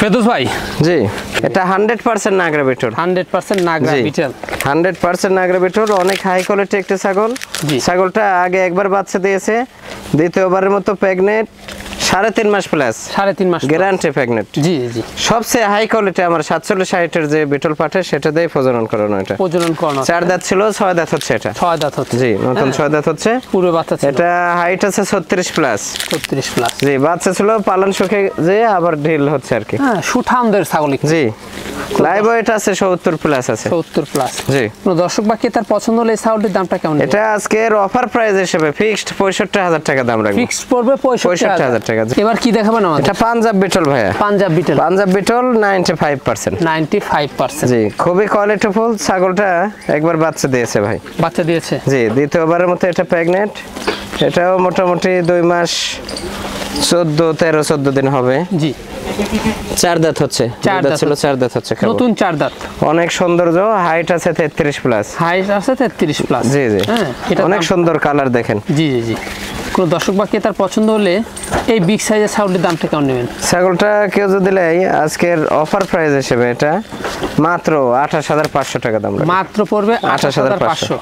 ফেরদৌস ভাই, জি এটা 100% নাগরা বিটল। 100% নাগরা বিটল, 100% নাগরা বিটল। অনেক হাই কোয়ালিটি একটা ছাগল। ছাগলটা আগে একবার বাচ্চা দিয়েছে, দ্বিতীয়বারের মতো প্রেগনেন্ট, 3.5 মাস প্লাস, 3.5 মাস গ্যারান্টি প্রেগনেন্ট। জি জি, সবচেয়ে হাই কোয়ালিটি আমার 47-60 এর যে বিটল পাঠে সেটা দিয়ে প্রজনন করানো। এটা প্রজনন করানো, 4 দাঁত ছিল, 6 দাঁত হচ্ছে। এটা 6 দাঁত হচ্ছে। জি, নতুন 6 দাঁত হচ্ছে। পুরো বাচ্চা ছিল। এটা হাইট আছে 36 প্লাস। 36 প্লাস। জি, বাচ্চা ছিল, পালন সুখে যে আবার ঢিল হচ্ছে আর কি। হ্যাঁ, সুঠামদের ছাগল। জি, লাইভ ওয়েট আছে 70 প্লাস আছে। 70 প্লাস। জি, কোন দর্শক বা ক্রেতার পছন্দ হলে এই ছাগলটির দামটা কেমন? এটা আজকের অফার প্রাইস হিসেবে ফিক্সড 65,000 টাকা দাম রাখবো। ফিক্সড পড়বে 65,000 টাকা। এবার কি দেখাবেন আমাদের? এটা পাঞ্জাব বিটল ভাইয়া। পাঞ্জাব বিটল। পাঞ্জাব বিটল 95%। 95%। জি, খুবই কোয়ালিটিফুল ছাগলটা। একবার বাচ্চা দিয়েছে ভাই। বাচ্চা দিয়েছে। জি, দ্বিতীয়বারের মতো এটা প্রেগনেন্ট। এটাও মোটামুটি 2 মাস 14 দিন হবে। জি, 4 দাঁত হচ্ছে। 4 দাঁত ছিল, 4 দাঁত হচ্ছে। নতুন 4 দাঁত। অনেক সৌন্দর্য, হাইট আছে 33 প্লাস। হাইট আছে 33 প্লাস। জি জি, এটা অনেক সুন্দর কালার দেখেন। জি জি জি। কোন দর্শক বা ক্রেতার পছন্দ হলে এই বিগ সাইজের ছাগলটির দামটা কেমন নেবেন? ছাগলটা কেউ যদি নেয় আজকের অফার প্রাইস হিসেবে এটা মাত্র 28,500 টাকা দাম। মাত্র পড়বে 28,500।